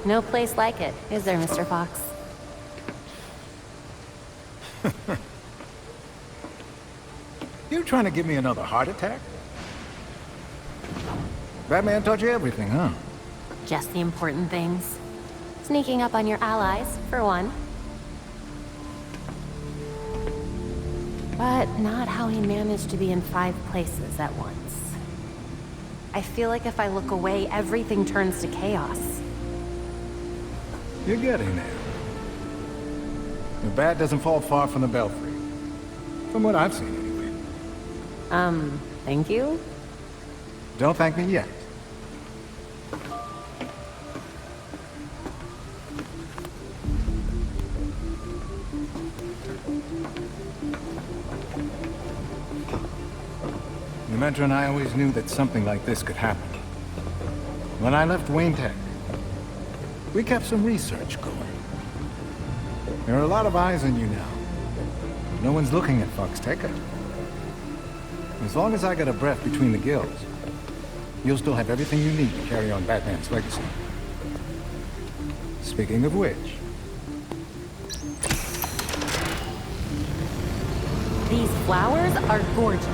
No place like it, is there, Mr. Fox? You trying to give me another heart attack? Batman taught you everything, huh? Just the important things. Sneaking up on your allies, for one. But not how he managed to be in 5 places at once. I feel like if I look away, everything turns to chaos. You're getting there. The bat doesn't fall far from the belfry. From what I've seen, anyway. Thank you? Don't thank me yet. The Mentor and I always knew that something like this could happen. When I left Wayne Tech, we kept some research going. There are a lot of eyes on you now. No one's looking at Fox Tech. As long as I got a breath between the gills, you'll still have everything you need to carry on Batman's legacy. Speaking of which... These flowers are gorgeous.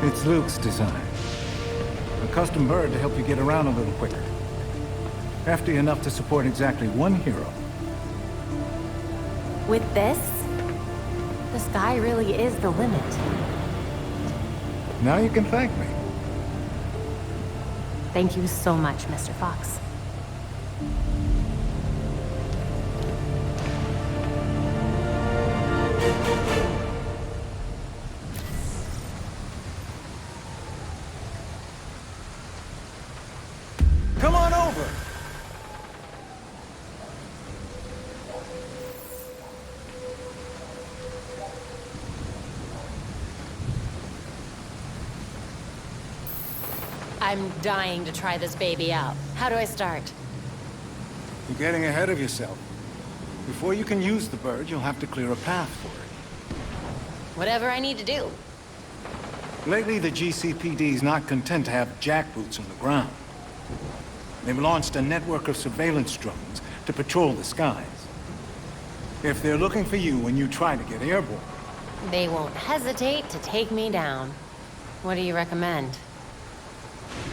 It's Luke's design. A custom bird to help you get around a little quicker. Hefty enough to support exactly one hero. With this, the sky really is the limit. Now you can thank me. Thank you so much, Mr. Fox. Come on over! I'm dying to try this baby out. How do I start? You're getting ahead of yourself. Before you can use the bird, you'll have to clear a path for it. Whatever I need to do. Lately, the GCPD's not content to have jackboots on the ground. They've launched a network of surveillance drones to patrol the skies. If they're looking for you when you try to get airborne... They won't hesitate to take me down. What do you recommend?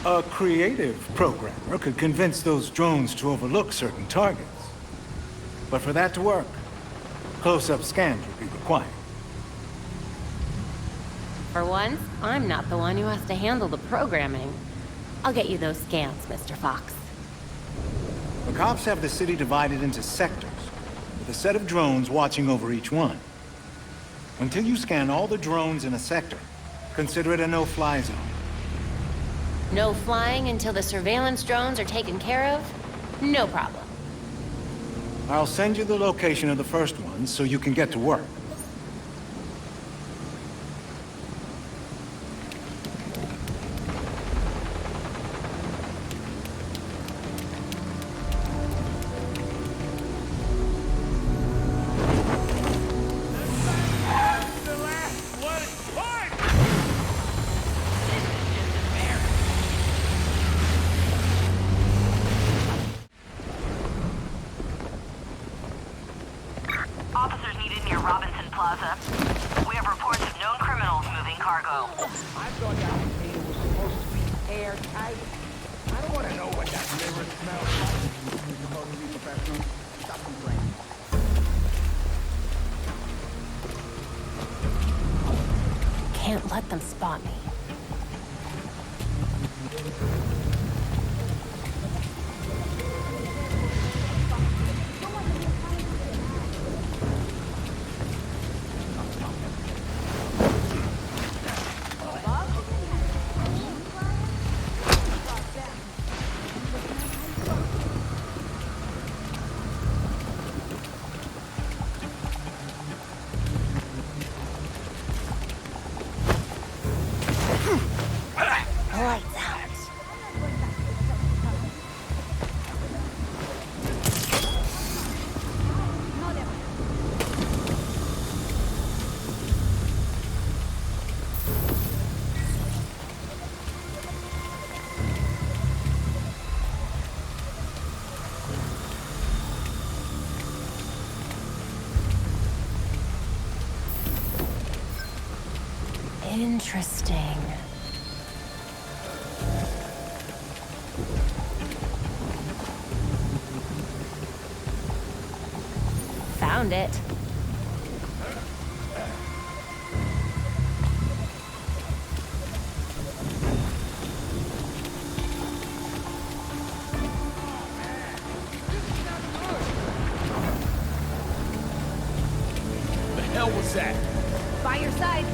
A creative programmer could convince those drones to overlook certain targets. But for that to work, close-up scans would be required. For once, I'm not the one who has to handle the programming. I'll get you those scans, Mr. Fox. The cops have the city divided into sectors, with a set of drones watching over each one. Until you scan all the drones in a sector, consider it a no-fly zone. No flying until the surveillance drones are taken care of? No problem. I'll send you the location of the first one so you can get to work. Officers needed near Robinson Plaza. We have reports of known criminals moving cargo. I thought that container was supposed to be airtight. I don't want to know what that liver smells like. You're supposed to be professional. Stop complaining. Can't let them spot me. Interesting. Found it. The hell was that? By your side.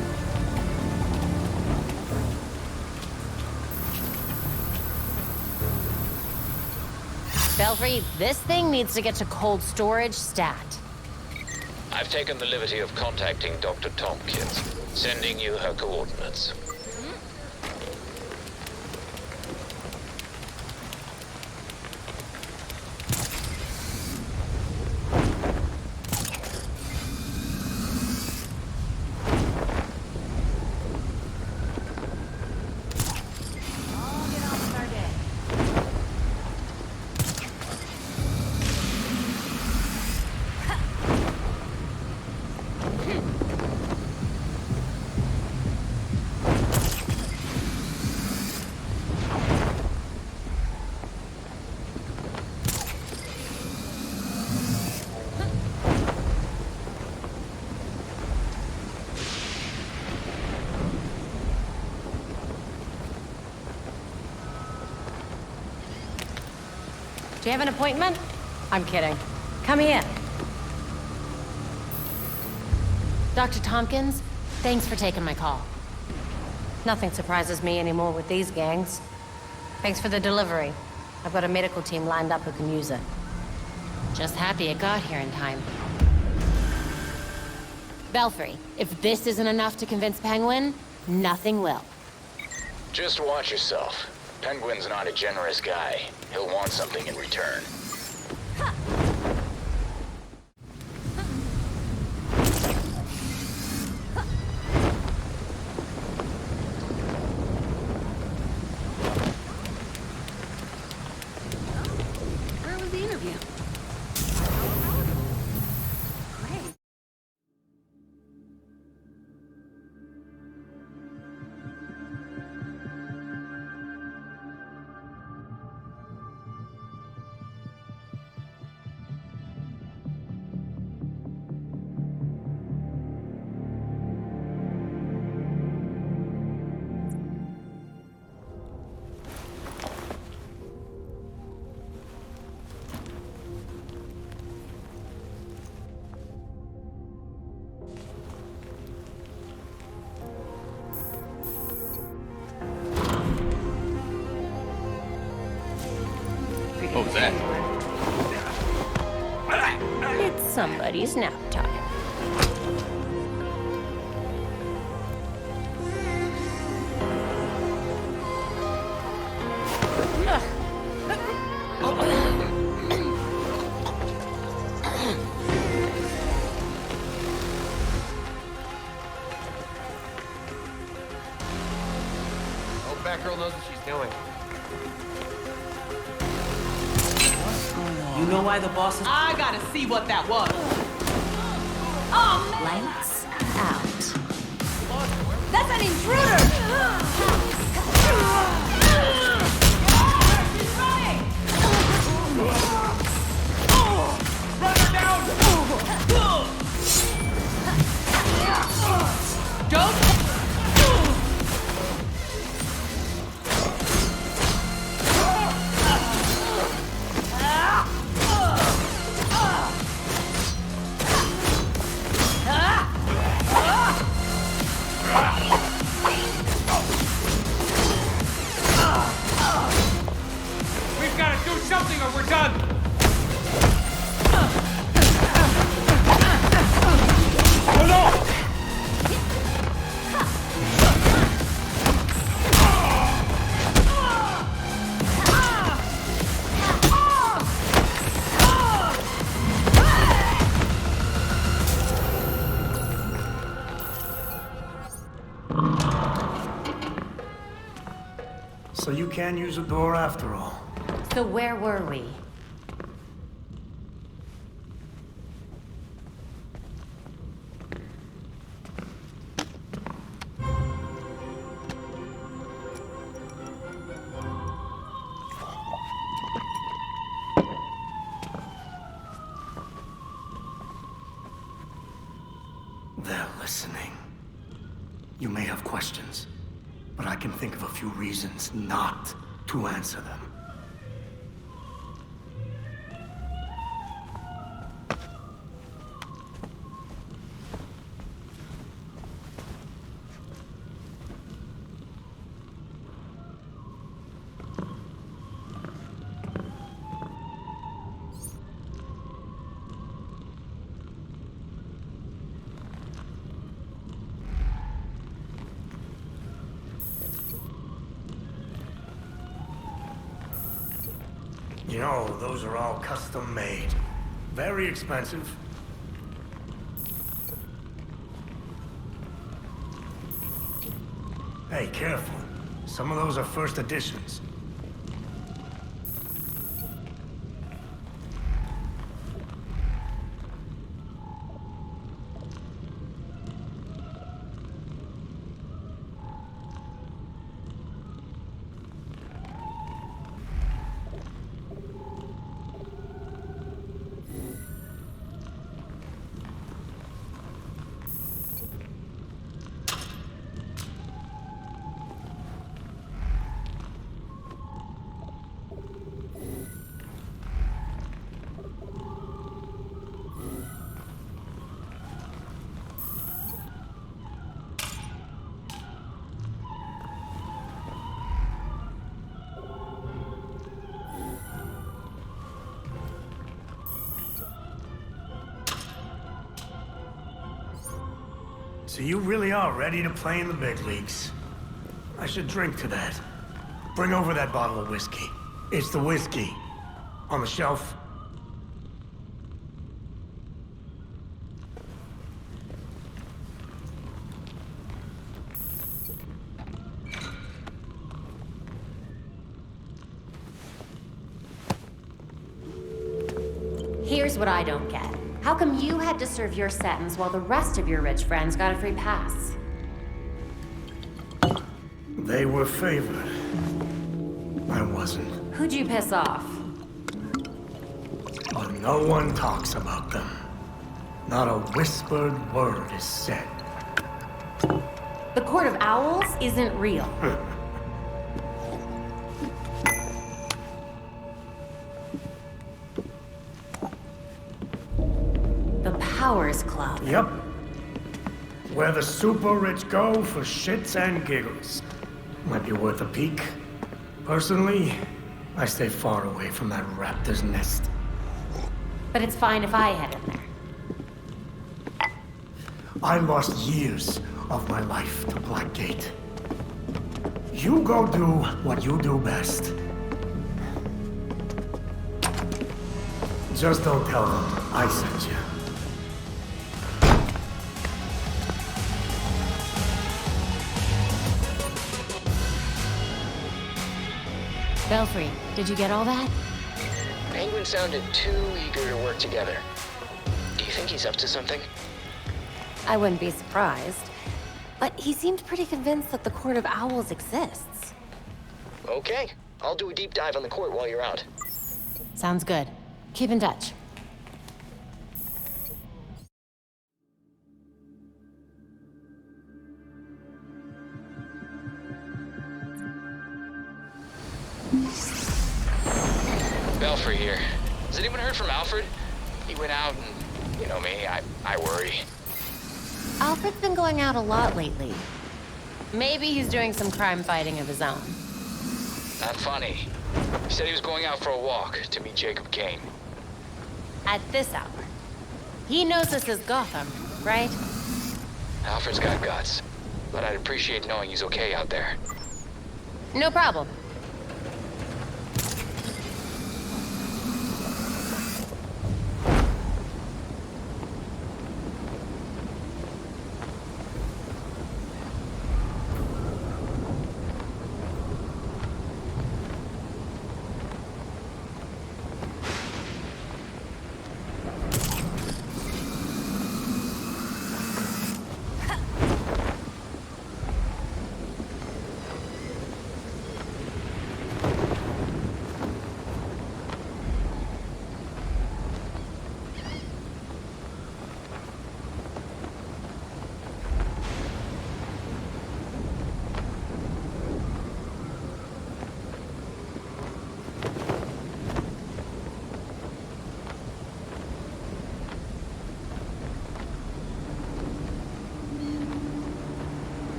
Belfry, this thing needs to get to cold storage stat. I've taken the liberty of contacting Dr. Tompkins, sending you her coordinates. Do you have an appointment? I'm kidding. Come here. Dr. Tompkins, thanks for taking my call. Nothing surprises me anymore with these gangs. Thanks for the delivery. I've got a medical team lined up who can use it. Just happy it got here in time. Belfry, if this isn't enough to convince Penguin, nothing will. Just watch yourself. Penguin's not a generous guy. He'll want something in return. Where was the interview? Great. What was that? It's somebody's nap time. Oh, Batgirl knows what she's doing. You know why the boss is... I gotta see what that was. Lights out. That's an intruder! Run her down! Don't... We've got to do something or we're done! Oh no! So you can use a door after all. So where were we? may have questions, but I can think of a few reasons not to answer them. You know, those are all custom made. Very expensive. Hey, careful. Some of those are first editions. So you really are ready to play in the big leagues. I should drink to that. Bring over that bottle of whiskey. It's the whiskey. On the shelf. Here's what I don't get. How come you had to serve your sentence while the rest of your rich friends got a free pass? They were favored. I wasn't. Who'd you piss off? But no one talks about them. Not a whispered word is said. The Court of Owls isn't real. The Powers Club. Yep. Where the super rich go for shits and giggles. Might be worth a peek. Personally, I stay far away from that raptor's nest. But it's fine if I head in there. I lost years of my life to Blackgate. You go do what you do best. Just don't tell them I sent you. Belfry, did you get all that? Penguin sounded too eager to work together. Do you think he's up to something? I wouldn't be surprised. But he seemed pretty convinced that the Court of Owls exists. Okay. I'll do a deep dive on the court while you're out. Sounds good. Keep in touch. Belfry here. Has anyone heard from Alfred? He went out and, you know me, I worry. Alfred's been going out a lot lately. Maybe he's doing some crime fighting of his own. Not funny. He said he was going out for a walk to meet Jacob Kane. At this hour. He knows this is Gotham, right? Alfred's got guts, but I'd appreciate knowing he's okay out there. No problem.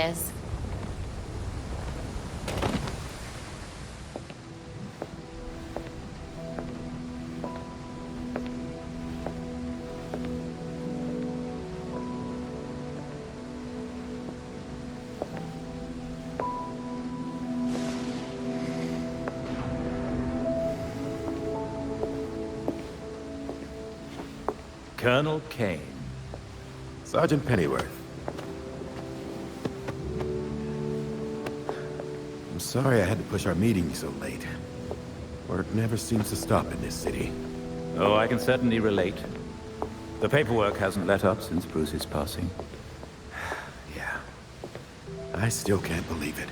is. Colonel Kane. Sergeant Pennyworth. I'm sorry I had to push our meeting so late. Work never seems to stop in this city. Oh, I can certainly relate. The paperwork hasn't let up since Bruce's passing. Yeah. I still can't believe it.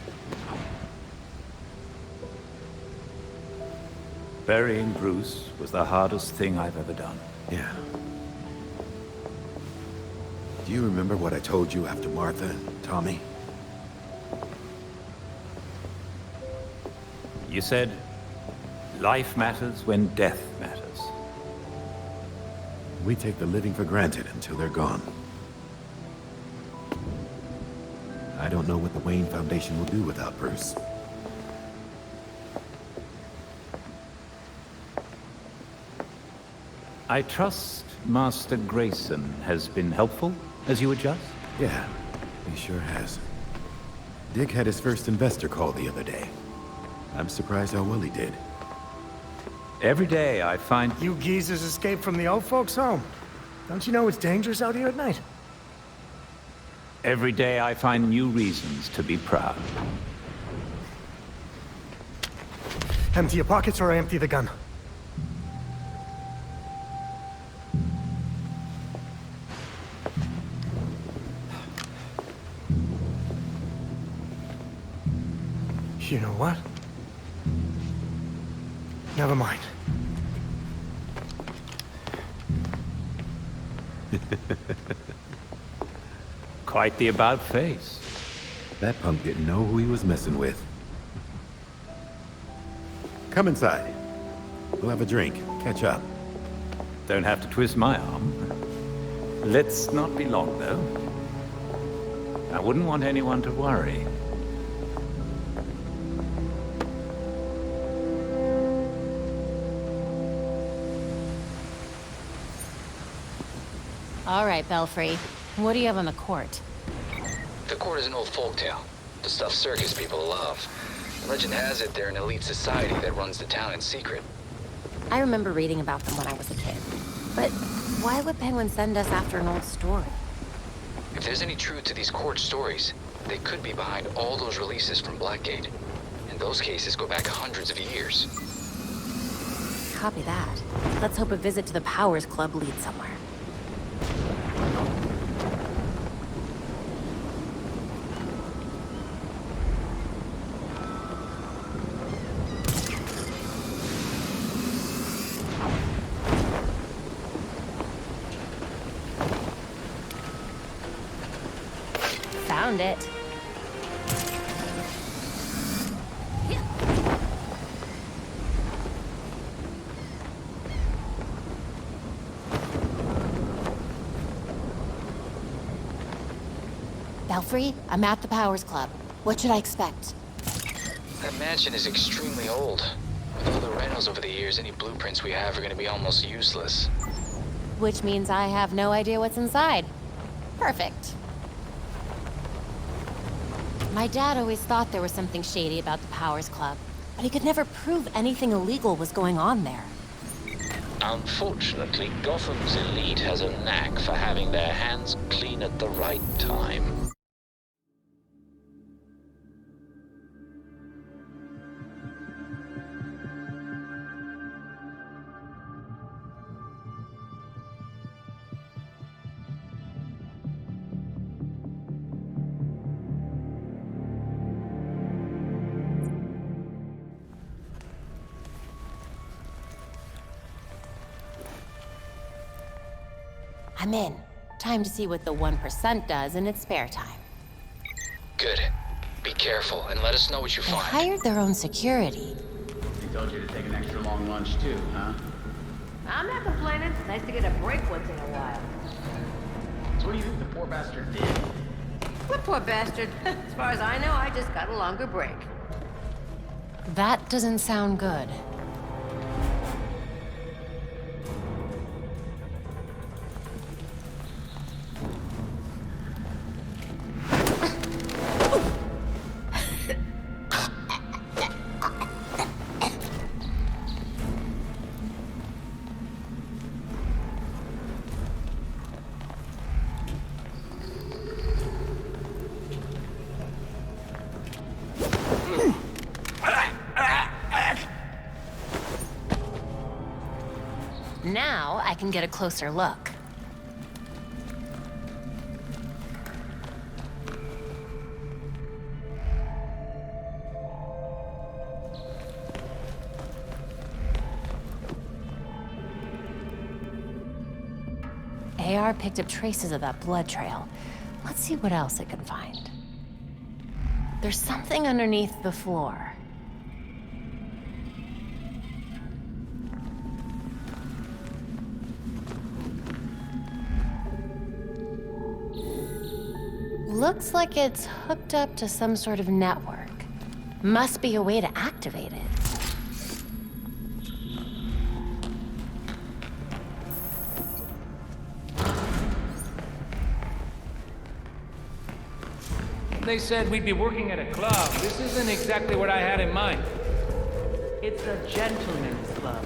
Burying Bruce was the hardest thing I've ever done. Yeah. Do you remember what I told you after Martha and Tommy? You said, life matters when death matters. We take the living for granted until they're gone. I don't know what the Wayne Foundation will do without Bruce. I trust Master Grayson has been helpful as you adjust? Yeah, he sure has. Dick had his first investor call the other day. I'm surprised how well he did. Every day I find... You geezers escaped from the old folks' home. Don't you know it's dangerous out here at night? Every day I find new reasons to be proud. Empty your pockets or I empty the gun. You know what? Never mind. Quite the about face. That punk didn't know who he was messing with. Come inside. We'll have a drink, catch up. Don't have to twist my arm. Let's not be long, though. I wouldn't want anyone to worry. All right, Belfry. What do you have on the court? The court is an old folktale. The stuff circus people love. Legend has it they're an elite society that runs the town in secret. I remember reading about them when I was a kid. But why would Penguin send us after an old story? If there's any truth to these court stories, they could be behind all those releases from Blackgate. And those cases go back hundreds of years. Copy that. Let's hope a visit to the Powers Club leads somewhere. Found it. Belfry, I'm at the Powers Club. What should I expect? That mansion is extremely old. With all the rentals over the years, any blueprints we have are going to be almost useless. Which means I have no idea what's inside. Perfect. My dad always thought there was something shady about the Powers Club, but he could never prove anything illegal was going on there. Unfortunately, Gotham's elite has a knack for having their hands clean at the right time. I'm in. Time to see what the 1% does in its spare time. Good. Be careful and let us know what you They find. hired their own security. He told you to take an extra long lunch too, huh? I'm not complaining. Nice to get a break once in a while. So what do you think the poor bastard did? What poor bastard? As far as I know, I just got a longer break. That doesn't sound good. Now I can get a closer look. AR picked up traces of that blood trail. Let's see what else it can find. There's something underneath the floor. Looks like it's hooked up to some sort of network. Must be a way to activate it. They said we'd be working at a club. This isn't exactly what I had in mind. It's a gentleman's club.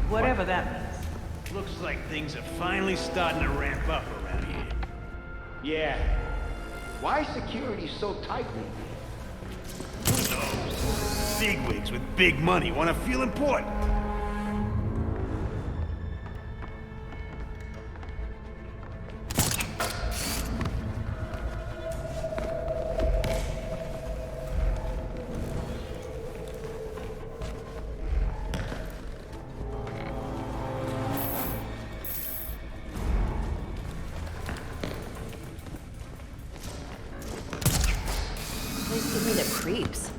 Whatever that means. Looks like things are finally starting to ramp up around here. Yeah. Why is security so tight lately? Who knows? Bigwigs with big money want to feel important. Give me the creeps.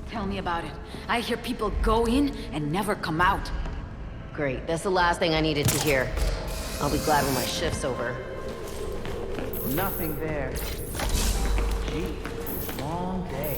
Tell me about it. I hear people go in and never come out. Great, that's the last thing I needed to hear. I'll be glad when my shift's over. Nothing there. Gee, long day.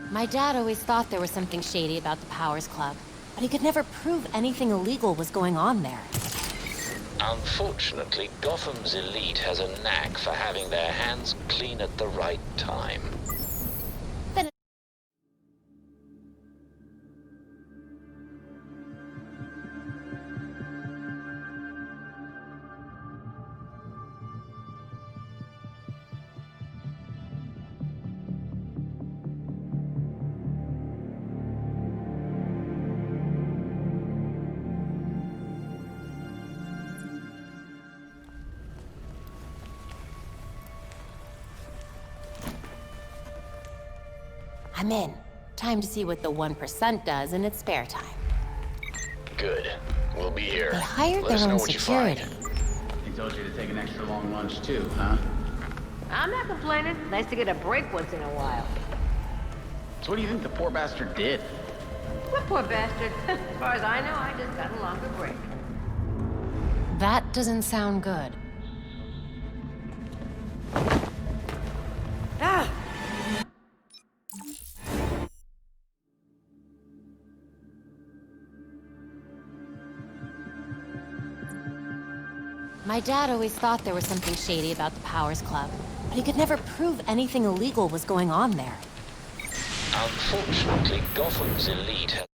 My dad always thought there was something shady about the Powers Club, but he could never prove anything illegal was going on there. Unfortunately, Gotham's elite has a knack for having their hands clean at the right time. I'm in. Time to see what the 1% does in its spare time. Good. We'll be here. They hired Let us their know own what you find. security. He told you to take an extra long lunch too, huh? I'm not complaining. Nice to get a break once in a while. So what do you think the poor bastard did? What poor bastard? As far as I know, I just got a longer break. That doesn't sound good. Ah! My dad always thought there was something shady about the Powers Club, but he could never prove anything illegal was going on there. Unfortunately, Gotham's elite has...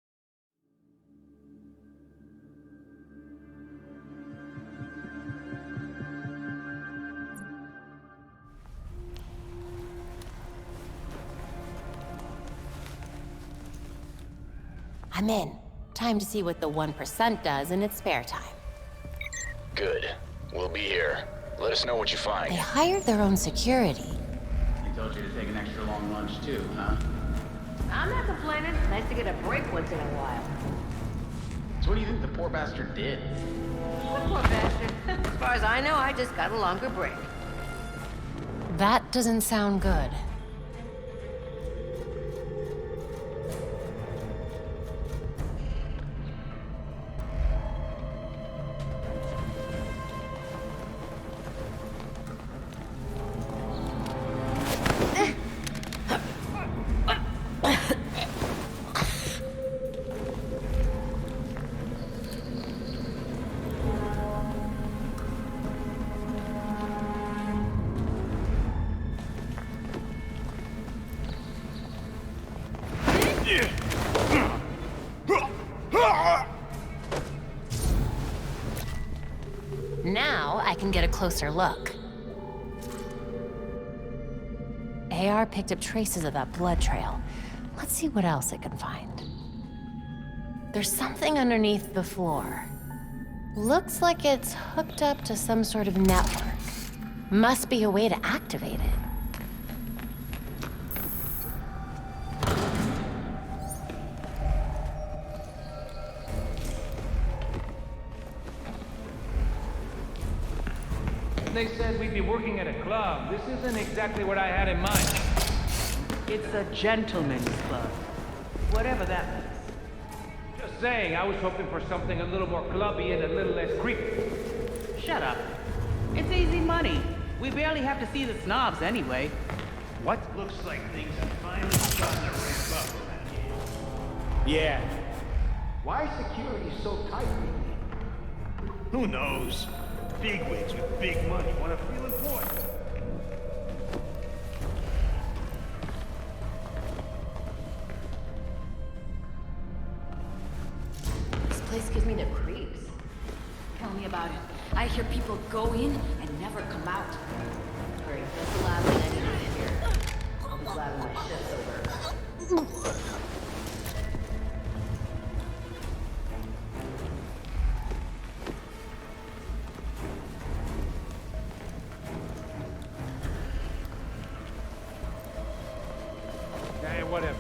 I'm in. Time to see what the 1% does in its spare time. Good. We'll be here. Let us know what you find. They hired their own security. He told you to take an extra long lunch too, huh? I'm not complaining. Nice to get a break once in a while. So what do you think the poor bastard did? What poor bastard? As far as I know, I just got a longer break. That doesn't sound good. Now I can get a closer look. AR picked up traces of that blood trail. Let's see what else it can find. There's something underneath the floor. Looks like it's hooked up to some sort of network. Must be a way to activate it. They said we'd be working at a club. This isn't exactly what I had in mind. It's a gentleman's club. Whatever that means. Just saying, I was hoping for something a little more clubby and a little less creepy. Shut up. It's easy money. We barely have to see the snobs anyway. What? Looks like things have finally starting to ramp up around here. Yeah. Why is security so tight lately? Who knows? Bigwigs with big money want to feel important. This place gives me the creeps. Tell me about it. I hear people go in and never come out. Great, that's the last thing I need to hear. I'll be glad when my shift's over. Yeah, whatever.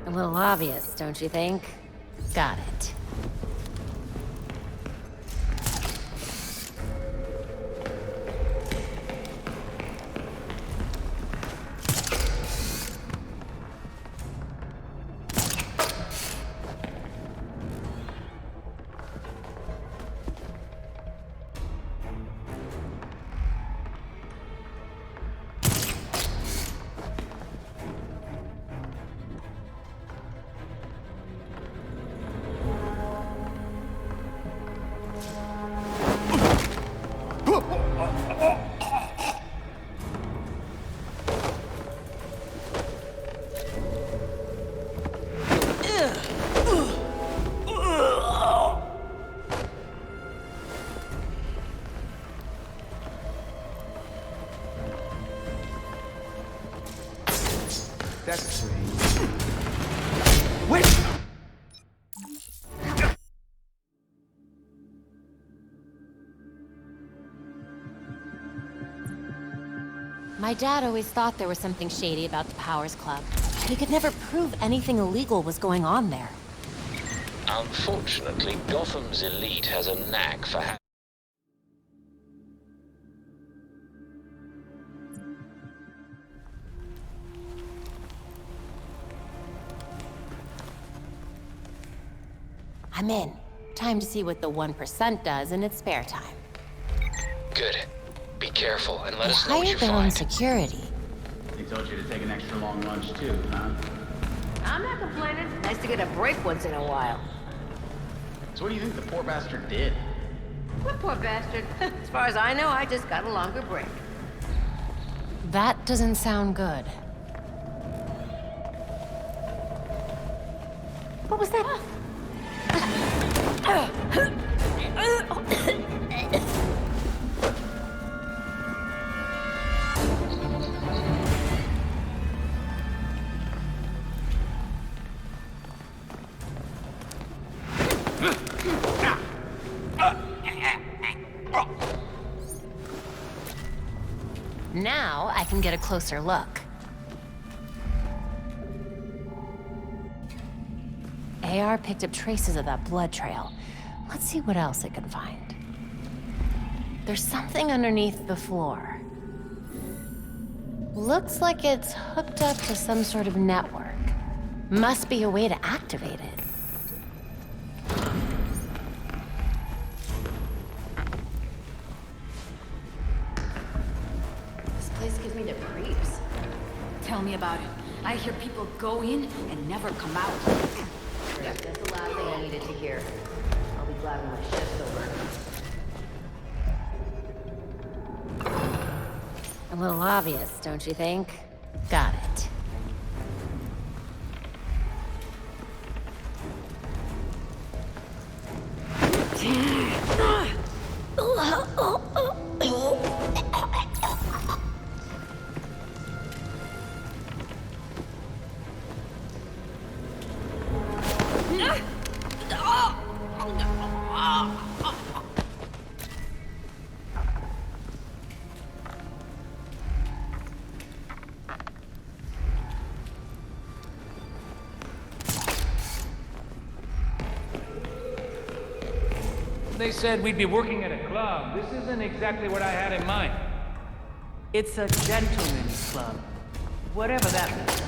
A little obvious, don't you think? Got it. That's strange. Wait! My dad always thought there was something shady about the Powers Club. He could never prove anything illegal was going on there. Unfortunately, Gotham's elite has a knack for I'm in. Time to see what the 1% does in its spare time. Good. Be careful and let They us know what you hired their own find. security. They told you to take an extra long lunch too, huh? I'm not complaining. Nice to get a break once in a while. So what do you think the poor bastard did? What poor bastard? As far as I know, I just got a longer break. That doesn't sound good. What was that? Now I can get a closer look. AR picked up traces of that blood trail. Let's see what else it can find. There's something underneath the floor. Looks like it's hooked up to some sort of network. Must be a way to activate it. This place gives me the creeps. Tell me about it. I hear people go in and never come out. Yeah, that's the last thing I needed to hear. I'll be glad when my shift's over. A little obvious, don't you think? Got it. They said we'd be working at a club. This isn't exactly what I had in mind. It's a gentleman's club. Whatever that means.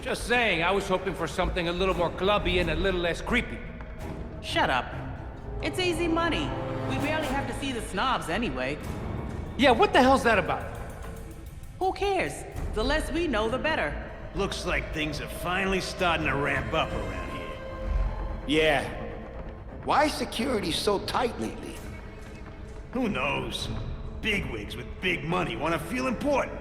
Just saying, I was hoping for something a little more clubby and a little less creepy. Shut up. It's easy money. We barely have to see the snobs anyway. Yeah, what the hell's that about? Who cares? The less we know, the better. Looks like things are finally starting to ramp up around here. Yeah. Why is security so tight lately? Who knows? Bigwigs with big money want to feel important.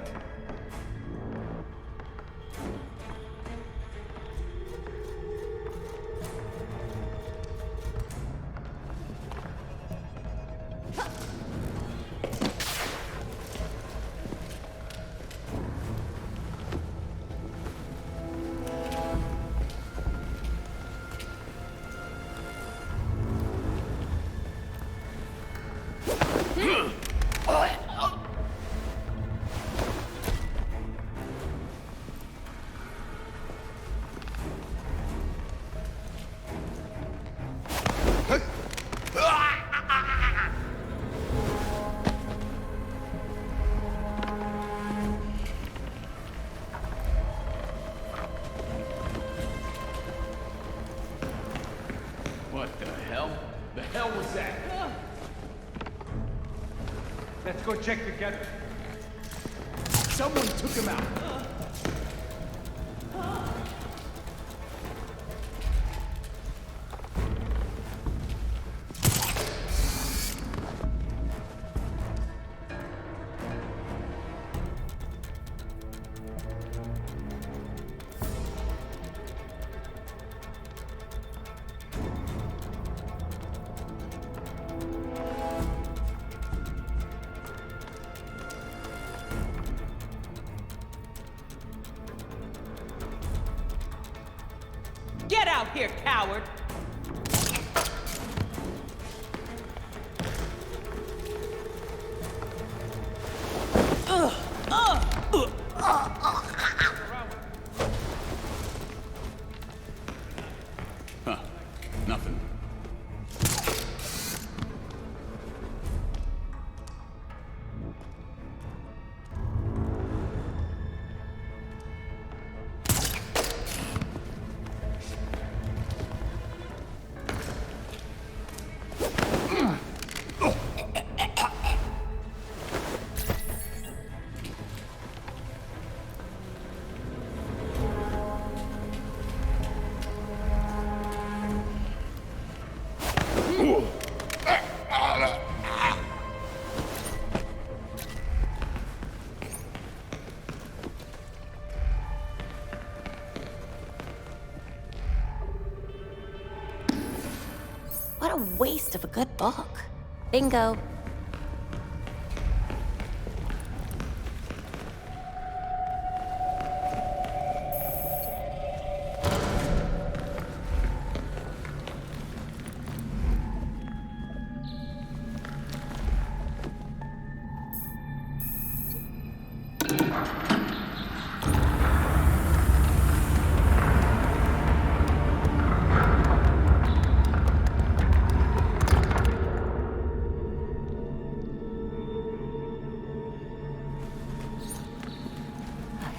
What the hell? The hell was that? Let's go check together. Someone took him out. Get out here, coward! Ugh! Ugh! waste of a good book. Bingo.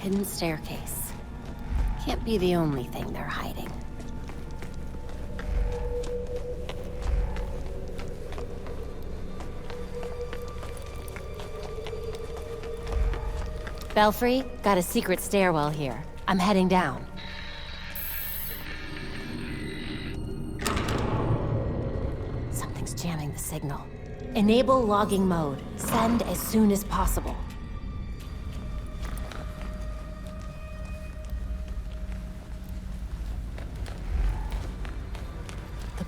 Hidden staircase. Can't be the only thing they're hiding. Belfry, got a secret stairwell here. I'm heading down. Something's jamming the signal. Enable logging mode. Send as soon as possible.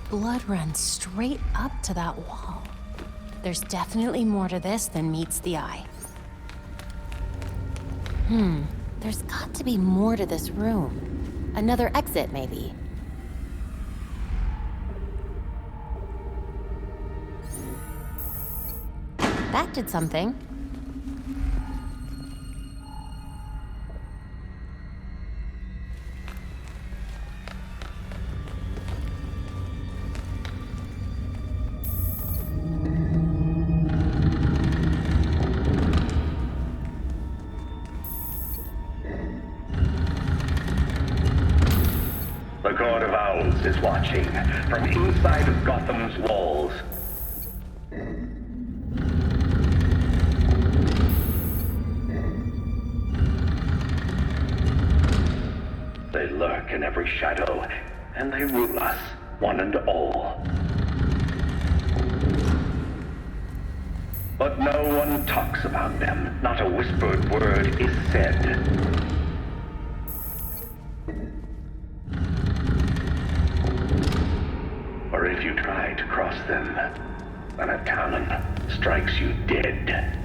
Blood runs straight up to that wall. There's definitely more to this than meets the eye. There's got to be more to this room. Another exit, maybe. That did something. The God of Owls is watching from inside of Gotham's walls. They lurk in every shadow, and they rule us, one and all. But no one talks about them. Not a whispered word is said. Or if you try to cross them, then a talon strikes you dead.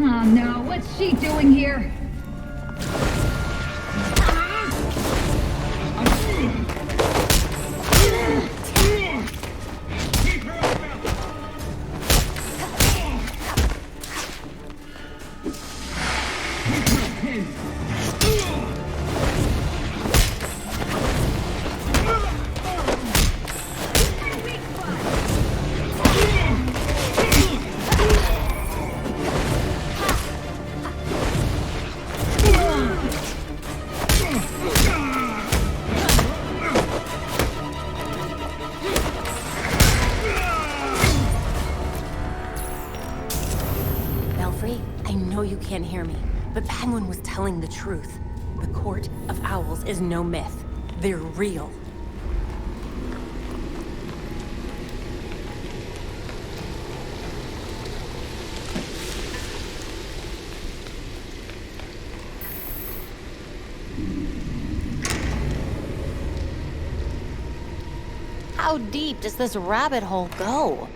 Oh no, what's she doing here? Can't hear me, but Penguin was telling the truth. The Court of Owls is no myth. They're real. How deep does this rabbit hole go?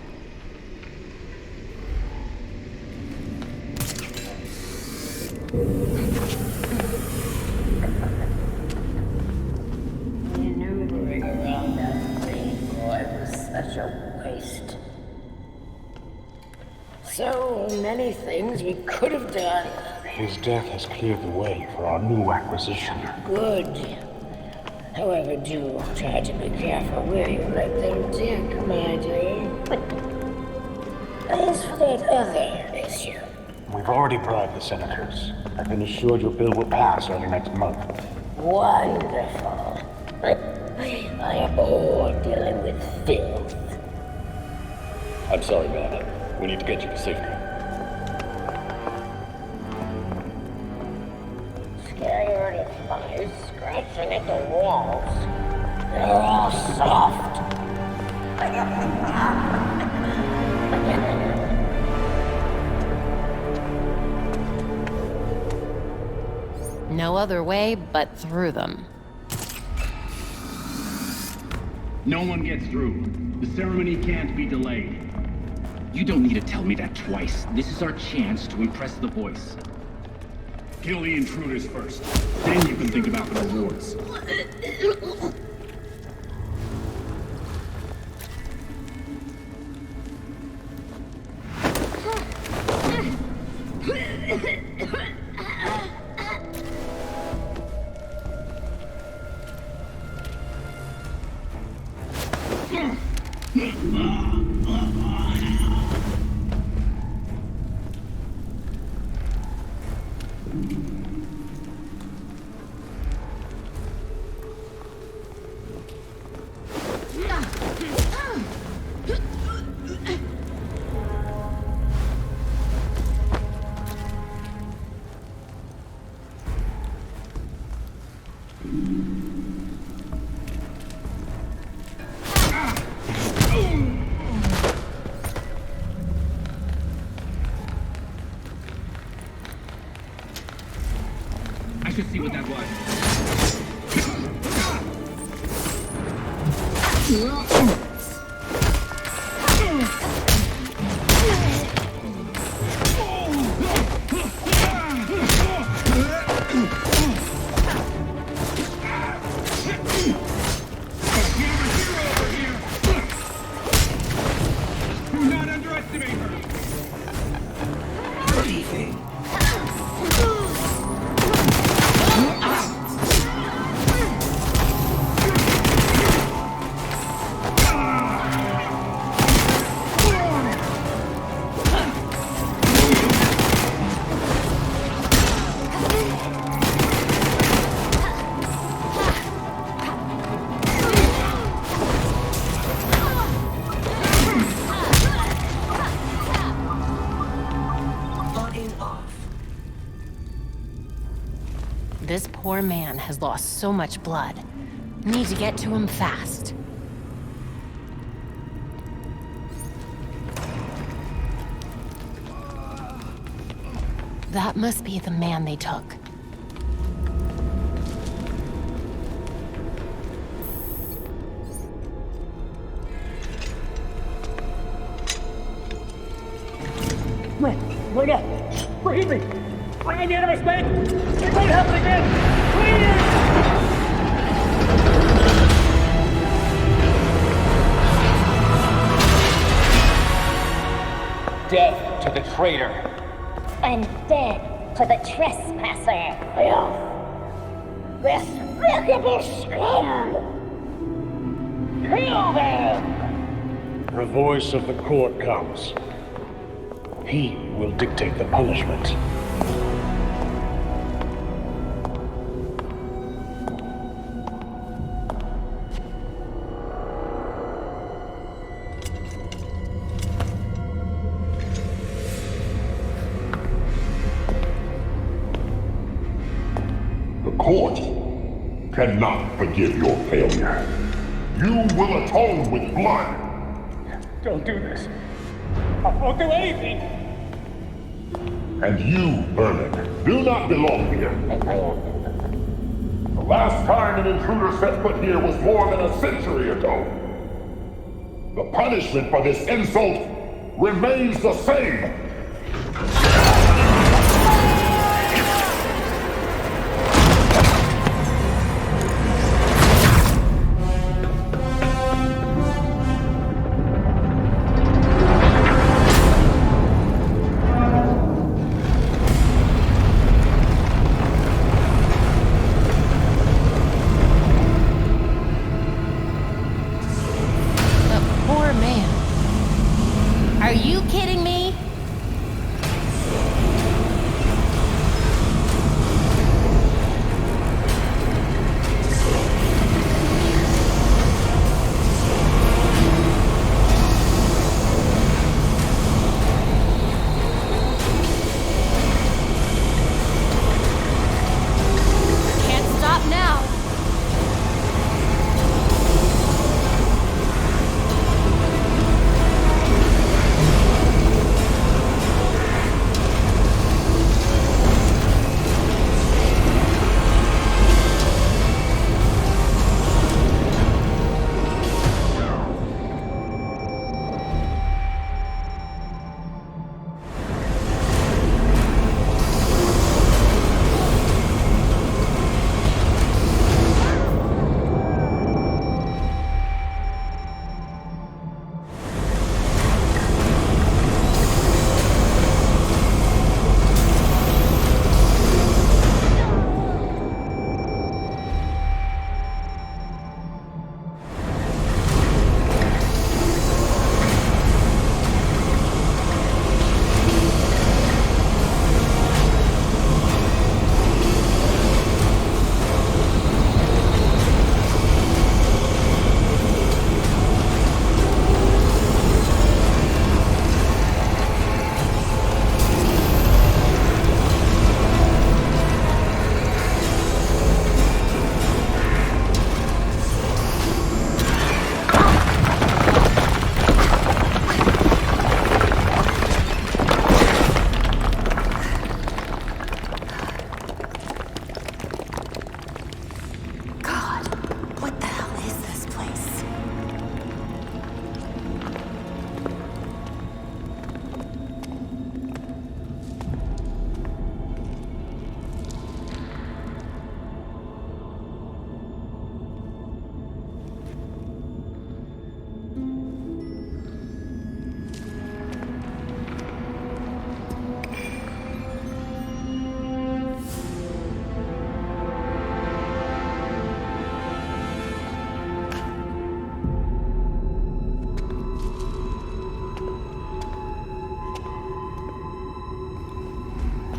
Maneuvering around that thing, boy, was such a waste. So many things we could have done. His death has cleared the way for our new acquisition. Good. However, do try to be careful where you let them dig, my dear. As for that other issue, We've already bribed the senators. I've been assured your bill will pass early next month. wonderful. I am bored dealing with filth. I'm sorry, man. We need to get you to safety. Scared of flies scratching at the walls. They're all soft. No other way but through them. No one gets through. The ceremony can't be delayed. You don't need to tell me that twice. This is our chance to impress the voice. Kill the intruders first. Then you can think about the rewards. I should see what that was. Do not underestimate her! This poor man has lost so much blood. Need to get to him fast. That must be the man they took. Wait up! Bring me! Bring me the enemy space! It won't happen again! Please! Death to the traitor. And dead to the trespasser. Filth. Despicable scum! Kill them! The voice of the court comes. He will dictate the punishment. The court cannot forgive your failure. You will atone with blood. Don't do this. I won't do anything. And you, Vernon, do not belong here. The last time an intruder set foot here was more than a century ago. The punishment for this insult remains the same. Poor man. Are you kidding me?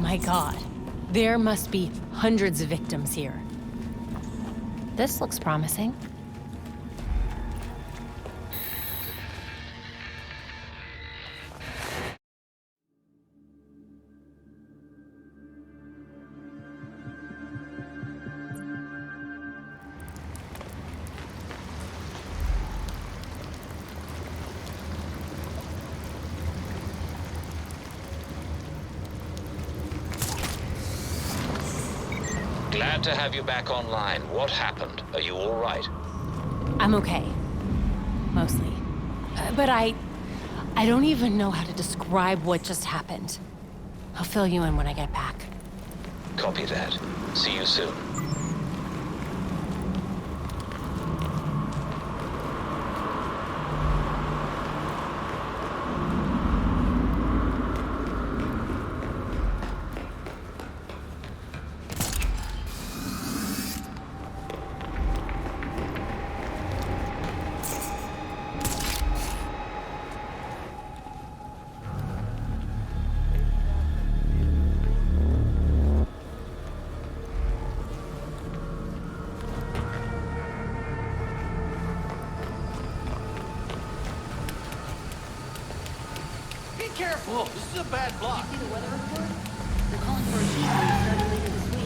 my god. There must be hundreds of victims here. This looks promising. Glad to have you back online. What happened? Are you all right? I'm okay. Mostly. But I don't even know how to describe what just happened. I'll fill you in when I get back. Copy that. See you soon. Careful, this is a bad block. See the weather report? They're calling for a heat wave starting later this week.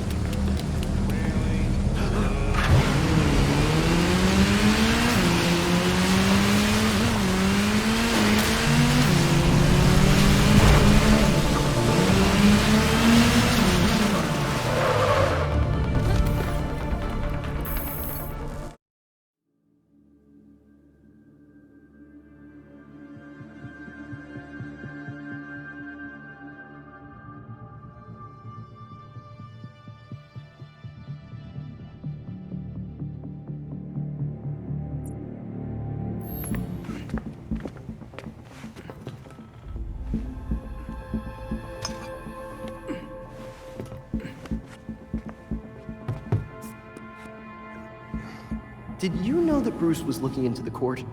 Did you know that Bruce was looking into the court?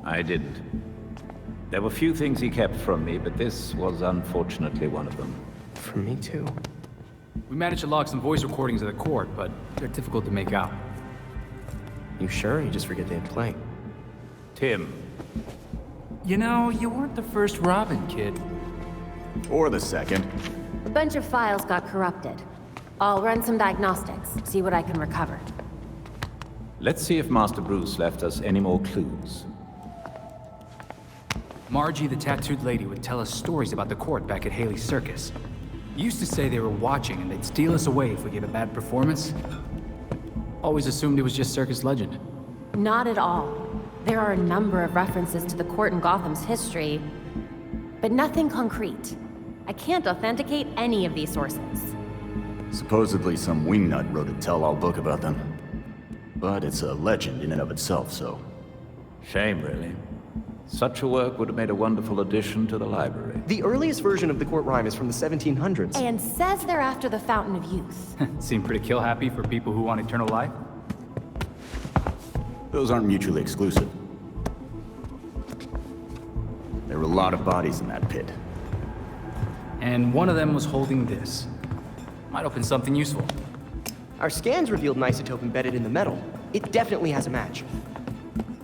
I didn't. There were few things he kept from me, but this was unfortunately one of them. From me too. We managed to log some voice recordings of the court, but they're difficult to make out. You sure? You just forget they had playing. Tim. You know, you weren't the first Robin, kid. Or the second. A bunch of files got corrupted. I'll run some diagnostics, see what I can recover. Let's see if Master Bruce left us any more clues. Margie, the tattooed lady, would tell us stories about the court back at Haley's Circus. Used to say they were watching and they'd steal us away if we gave a bad performance. Always assumed it was just circus legend. Not at all. There are a number of references to the court in Gotham's history, but nothing concrete. I can't authenticate any of these sources. Supposedly some wingnut wrote a tell-all book about them. But it's a legend in and of itself, so... Shame, really. Such a work would have made a wonderful addition to the library. The earliest version of the court rhyme is from the 1700s. And says they're after the Fountain of Youth. Seem pretty kill-happy for people who want eternal life. Those aren't mutually exclusive. There were a lot of bodies in that pit. And one of them was holding this. Might open something useful. Our scans revealed an isotope embedded in the metal. It definitely has a match.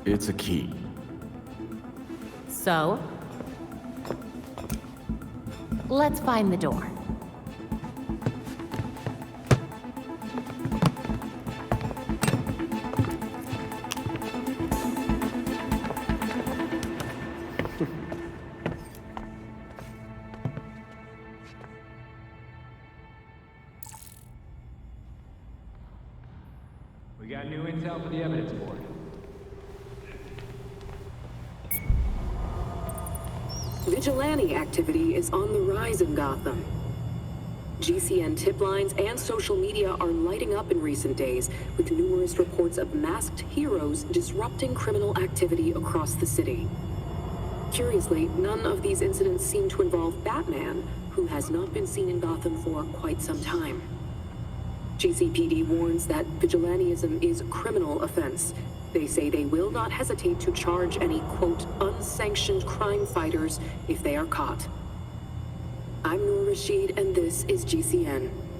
It's a key. So? Let's find the door. We got new intel for the evidence board. Vigilante activity is on the rise in Gotham. GCN tip lines and social media are lighting up in recent days, with numerous reports of masked heroes disrupting criminal activity across the city. Curiously, none of these incidents seem to involve Batman, who has not been seen in Gotham for quite some time. GCPD warns that vigilantism is a criminal offense. They say they will not hesitate to charge any, quote, unsanctioned crime fighters if they are caught. I'm Nora Rashid, and this is GCN.